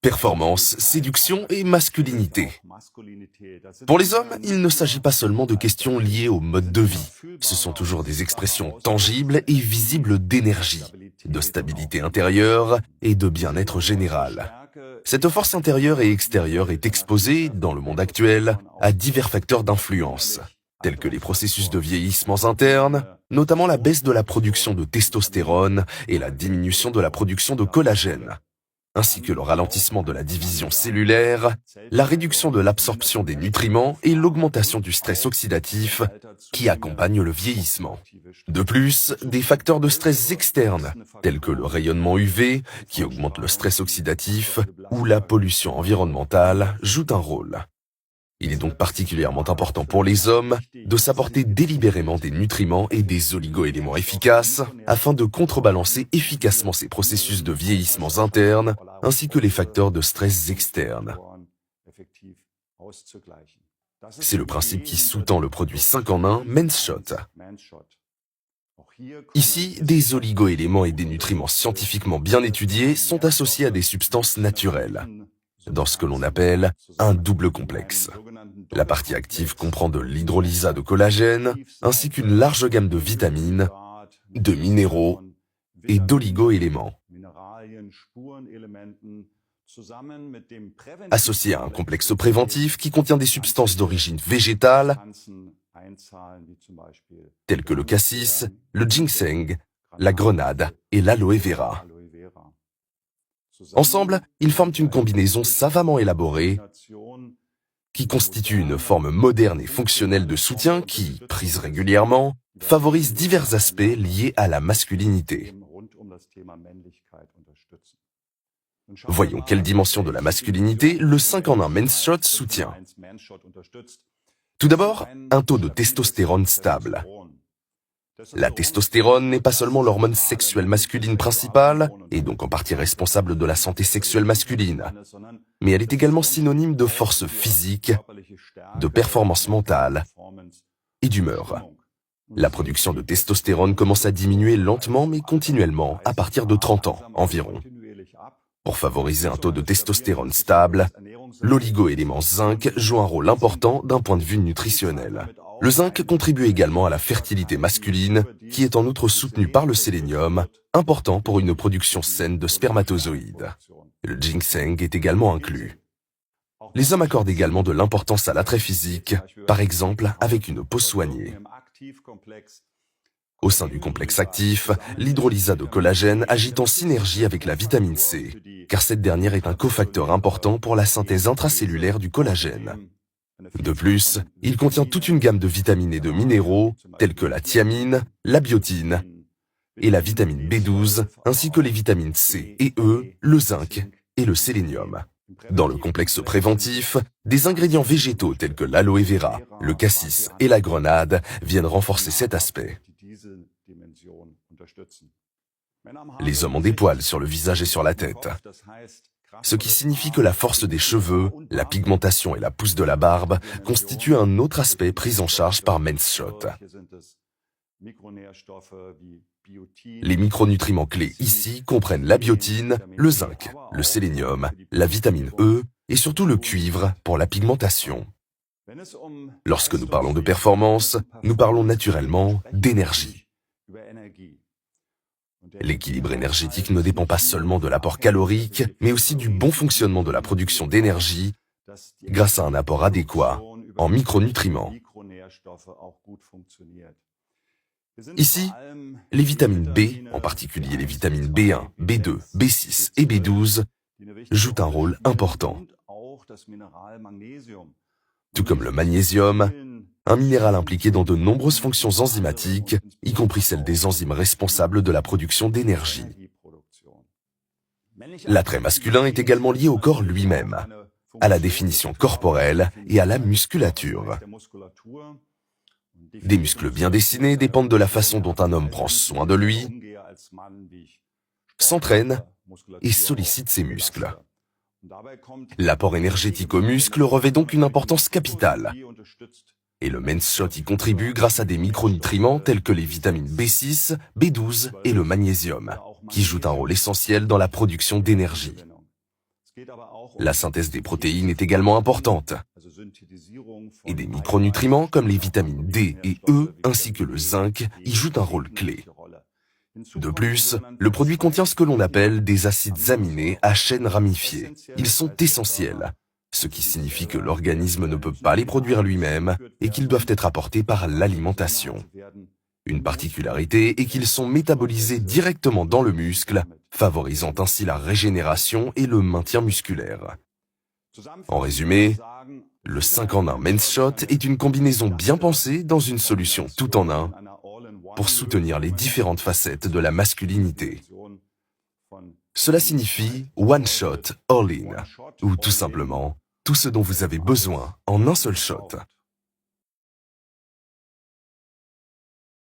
Performance, séduction et masculinité. Pour les hommes, il ne s'agit pas seulement de questions liées au mode de vie. Ce sont toujours des expressions tangibles et visibles d'énergie, de stabilité intérieure et de bien-être général. Cette force intérieure et extérieure est exposée, dans le monde actuel, à divers facteurs d'influence, tels que les processus de vieillissement internes, notamment la baisse de la production de testostérone et la diminution de la production de collagène, ainsi que le ralentissement de la division cellulaire, la réduction de l'absorption des nutriments et l'augmentation du stress oxydatif qui accompagne le vieillissement. De plus, des facteurs de stress externes, tels que le rayonnement UV, qui augmente le stress oxydatif, ou la pollution environnementale, jouent un rôle. Il est donc particulièrement important pour les hommes de s'apporter délibérément des nutriments et des oligo-éléments efficaces afin de contrebalancer efficacement ces processus de vieillissement internes ainsi que les facteurs de stress externes. C'est le principe qui sous-tend le produit 5 en 1 Men's Shot. Ici, des oligo-éléments et des nutriments scientifiquement bien étudiés sont associés à des substances naturelles, dans ce que l'on appelle un double complexe. La partie active comprend de l'hydrolysa de collagène, ainsi qu'une large gamme de vitamines, de minéraux et d'oligo-éléments. Associé à un complexe préventif qui contient des substances d'origine végétale, telles que le cassis, le ginseng, la grenade et l'aloe vera. Ensemble, ils forment une combinaison savamment élaborée qui constitue une forme moderne et fonctionnelle de soutien qui, prise régulièrement, favorise divers aspects liés à la masculinité. Voyons quelle dimension de la masculinité le 5 en 1 Men's Shot soutient. Tout d'abord, un taux de testostérone stable. La testostérone n'est pas seulement l'hormone sexuelle masculine principale, et donc en partie responsable de la santé sexuelle masculine, mais elle est également synonyme de force physique, de performance mentale et d'humeur. La production de testostérone commence à diminuer lentement mais continuellement à partir de 30 ans environ. Pour favoriser un taux de testostérone stable, l'oligo-élément zinc joue un rôle important d'un point de vue nutritionnel. Le zinc contribue également à la fertilité masculine, qui est en outre soutenue par le sélénium, important pour une production saine de spermatozoïdes. Le ginseng est également inclus. Les hommes accordent également de l'importance à l'attrait physique, par exemple avec une peau soignée. Au sein du complexe actif, l'hydrolysa de collagène agit en synergie avec la vitamine C, car cette dernière est un cofacteur important pour la synthèse intracellulaire du collagène. De plus, il contient toute une gamme de vitamines et de minéraux, tels que la thiamine, la biotine et la vitamine B12, ainsi que les vitamines C et E, le zinc et le sélénium. Dans le complexe préventif, des ingrédients végétaux tels que l'aloe vera, le cassis et la grenade viennent renforcer cet aspect. Les hommes ont des poils sur le visage et sur la tête, ce qui signifie que la force des cheveux, la pigmentation et la pousse de la barbe constituent un autre aspect pris en charge par Men's Shot. Les micronutriments clés ici comprennent la biotine, le zinc, le sélénium, la vitamine E et surtout le cuivre pour la pigmentation. Lorsque nous parlons de performance, nous parlons naturellement d'énergie. L'équilibre énergétique ne dépend pas seulement de l'apport calorique, mais aussi du bon fonctionnement de la production d'énergie grâce à un apport adéquat en micronutriments. Ici, les vitamines B, en particulier les vitamines B1, B2, B6 et B12, jouent un rôle important. Tout comme le magnésium, un minéral impliqué dans de nombreuses fonctions enzymatiques, y compris celles des enzymes responsables de la production d'énergie. L'attrait masculin est également lié au corps lui-même, à la définition corporelle et à la musculature. Des muscles bien dessinés dépendent de la façon dont un homme prend soin de lui, s'entraîne et sollicite ses muscles. L'apport énergétique aux muscles revêt donc une importance capitale. Et le Men's Shot y contribue grâce à des micronutriments tels que les vitamines B6, B12 et le magnésium, qui jouent un rôle essentiel dans la production d'énergie. La synthèse des protéines est également importante, et des micronutriments comme les vitamines D et E ainsi que le zinc y jouent un rôle clé. De plus, le produit contient ce que l'on appelle des acides aminés à chaîne ramifiée. Ils sont essentiels, ce qui signifie que l'organisme ne peut pas les produire lui-même et qu'ils doivent être apportés par l'alimentation. Une particularité est qu'ils sont métabolisés directement dans le muscle, favorisant ainsi la régénération et le maintien musculaire. En résumé, le 5 en 1 Men's Shot est une combinaison bien pensée dans une solution tout en un pour soutenir les différentes facettes de la masculinité. Cela signifie One Shot All In, ou tout simplement tout ce dont vous avez besoin en un seul shot.